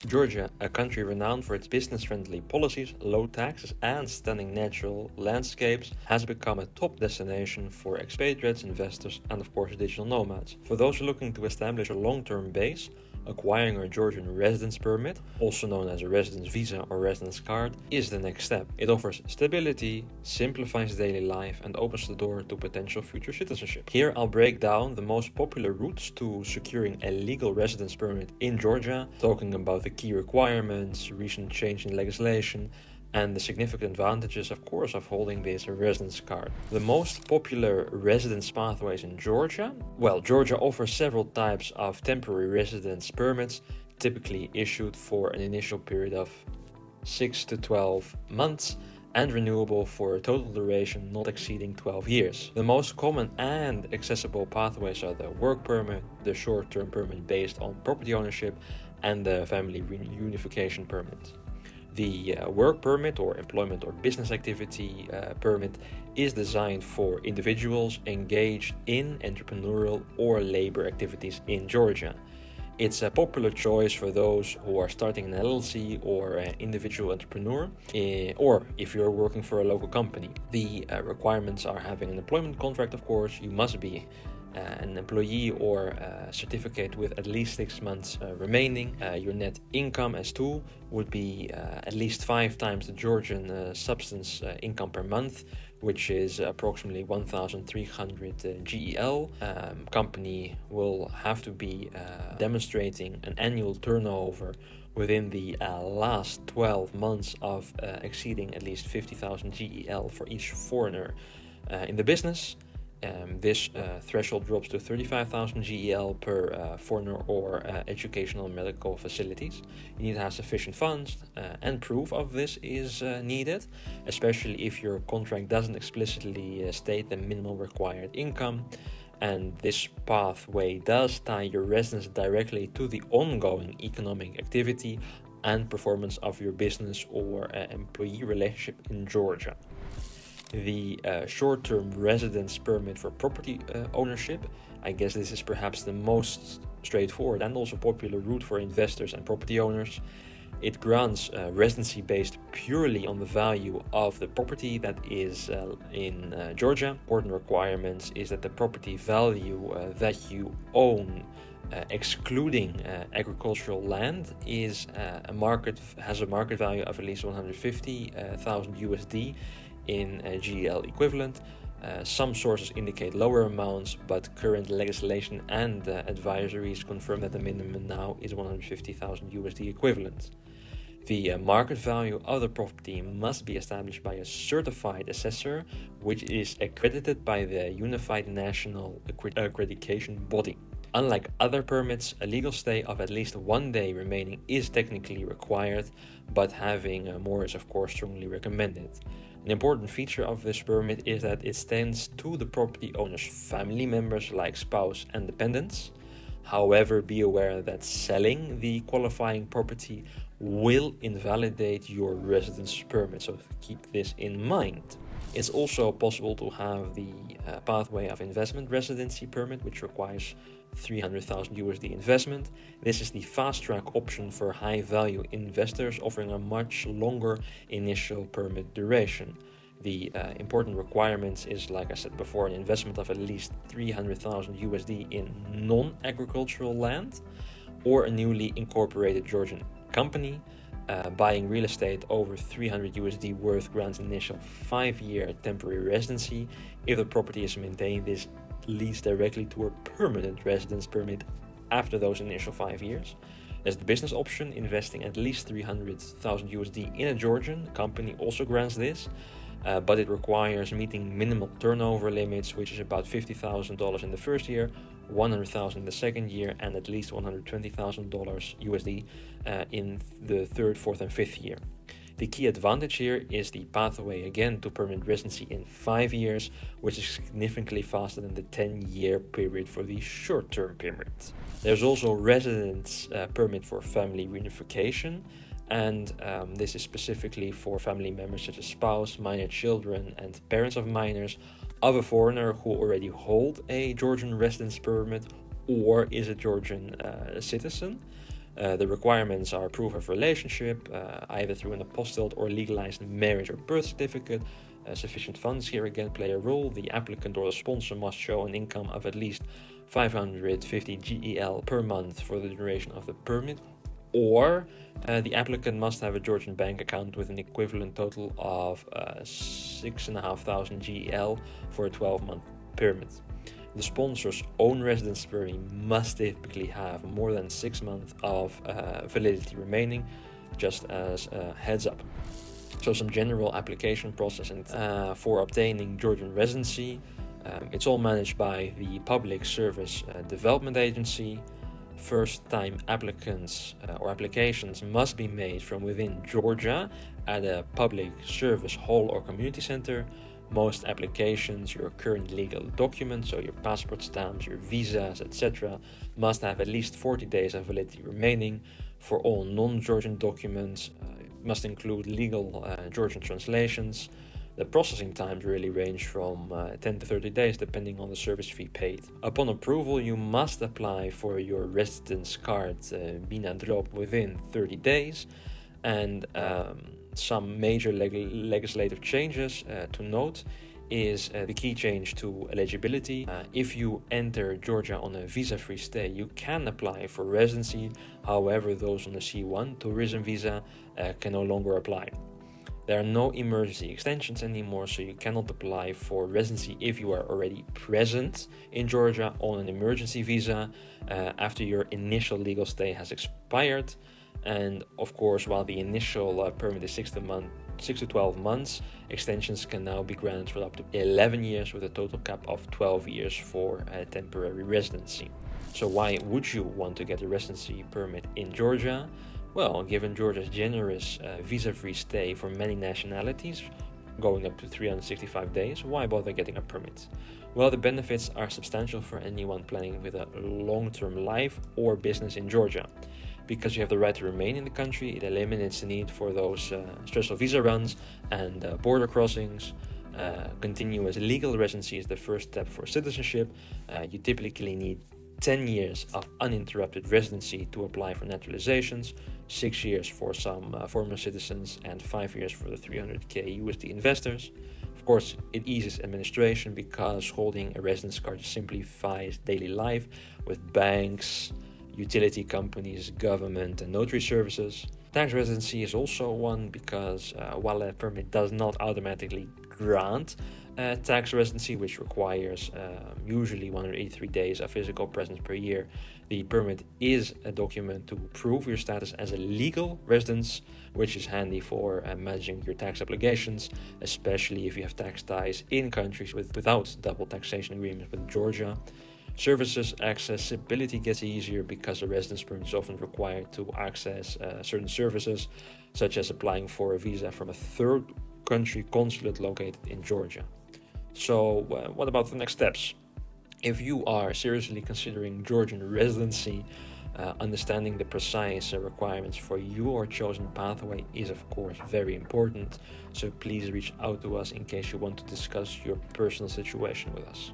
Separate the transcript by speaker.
Speaker 1: Georgia, a country renowned for its business-friendly policies, low taxes, and stunning natural landscapes, has become a top destination for expatriates, investors, and of course digital nomads. For those looking to establish a long-term base, acquiring a Georgian residence permit, also known as a residence visa or residence card, is the next step. It offers stability, simplifies daily life, and opens the door to potential future citizenship. Here I'll break down the most popular routes to securing a legal residence permit in Georgia, talking about the key requirements, recent change in legislation, and the significant advantages, of course, of holding this residence card. The most popular residence pathways in Georgia? Well, Georgia offers several types of temporary residence permits, typically issued for an initial period of 6 to 12 months and renewable for a total duration not exceeding 12 years. The most common and accessible pathways are the work permit, the short-term permit based on property ownership, and the family reunification permit. The work permit or employment or business activity permit is designed for individuals engaged in entrepreneurial or labor activities in Georgia. It's a popular choice for those who are starting an LLC or an individual entrepreneur, or if you're working for a local company. The requirements are having an employment contract, of course. You must be an employee or a certificate with at least 6 months remaining. Your net income as tool would be at least 5 times the Georgian substance income per month, which is approximately 1,300 GEL. Company will have to be demonstrating an annual turnover within the last 12 months of exceeding at least 50,000 GEL for each foreigner in the business. This threshold drops to 35,000 GEL per foreigner or educational and medical facilities. You need to have sufficient funds and proof of this is needed, especially if your contract doesn't explicitly state the minimum required income. And this pathway does tie your residence directly to the ongoing economic activity and performance of your business or employee relationship in Georgia. The short-term residence permit for property ownership, I guess this is perhaps the most straightforward and also popular route for investors and property owners. It grants residency based purely on the value of the property that is in Georgia. Important requirements is that the property value that you own, excluding agricultural land, is has a market value of at least 150,000 USD in GEL equivalent. Some sources indicate lower amounts, but current legislation and advisories confirm that the minimum now is 150,000 USD equivalent. The market value of the property must be established by a certified assessor, which is accredited by the Unified National Accreditation Body. Unlike other permits, a legal stay of at least 1 day remaining is technically required, but having more is of course strongly recommended. An important feature of this permit is that it extends to the property owner's family members like spouse and dependents. However, be aware that selling the qualifying property will invalidate your residence permit, so keep this in mind. It's also possible to have the pathway of investment residency permit, which requires 300,000 USD investment. This is the fast-track option for high-value investors, offering a much longer initial permit duration. The important requirements is, like I said before, an investment of at least 300,000 USD in non-agricultural land, or a newly incorporated Georgian company. Buying real estate over 300 USD worth grants an initial 5-year temporary residency. If the property is maintained, this leads directly to a permanent residence permit after those initial 5 years. There's the business option, investing at least 300,000 USD in a Georgian company also grants this, but it requires meeting minimal turnover limits, which is about $50,000 in the first year, $100,000 in the second year, and at least $120,000 USD in the third, fourth, and fifth year. The key advantage here is the pathway again to permanent residency in 5 years, which is significantly faster than the 10-year period for the short-term permit. There's also residence permit for family reunification, and this is specifically for family members such as spouse, minor children, and parents of minors of a foreigner who already hold a Georgian residence permit or is a Georgian citizen. The requirements are proof of relationship, either through an apostilled or legalized marriage or birth certificate. Sufficient funds here again play a role. The applicant or the sponsor must show an income of at least 550 GEL per month for the duration of the permit, or the applicant must have a Georgian bank account with an equivalent total of 6,500 GEL for a 12-month permit. The sponsor's own residence permit must typically have more than 6 months of validity remaining, just as a heads up. So some general application process for obtaining Georgian residency. It's all managed by the Public Service Development Agency. First-time applicants or applications must be made from within Georgia at a public service hall or community center. Most applications, your current legal documents, so your passport stamps, your visas, etc., must have at least 40 days of validity remaining. For all non-Georgian documents, it must include legal Georgian translations. The processing times really range from 10 to 30 days depending on the service fee paid. Upon approval, you must apply for your residence card Bina Drop within 30 days. And some major legislative changes to note is the key change to eligibility. If you enter Georgia on a visa-free stay, you can apply for residency. However, those on a C1 tourism visa can no longer apply. There are no emergency extensions anymore, so you cannot apply for residency if you are already present in Georgia on an emergency visa after your initial legal stay has expired. And of course, while the initial permit is 6 to 12 months, extensions can now be granted for up to 11 years with a total cap of 12 years for temporary residency. So why would you want to get a residency permit in Georgia? Well, given Georgia's generous visa-free stay for many nationalities, going up to 365 days, why bother getting a permit? Well, the benefits are substantial for anyone planning with a long-term life or business in Georgia. Because you have the right to remain in the country, it eliminates the need for those stressful visa runs and border crossings. Continuous legal residency is the first step for citizenship. You typically need 10 years of uninterrupted residency to apply for naturalizations, 6 years for some former citizens, and 5 years for the 300k USD investors. Of course, it eases administration because holding a residence card simplifies daily life with banks, utility companies, government, and notary services. Tax residency is also one because while a permit does not automatically grant tax residency, which requires usually 183 days of physical presence per year, the permit is a document to prove your status as a legal residence, which is handy for managing your tax obligations, especially if you have tax ties in countries without double taxation agreements with Georgia. Services accessibility gets easier because a residence permit is often required to access certain services, such as applying for a visa from a third country consulate located in Georgia. So what about the next steps? If you are seriously considering Georgian residency, understanding the precise requirements for your chosen pathway is of course very important. So please reach out to us in case you want to discuss your personal situation with us.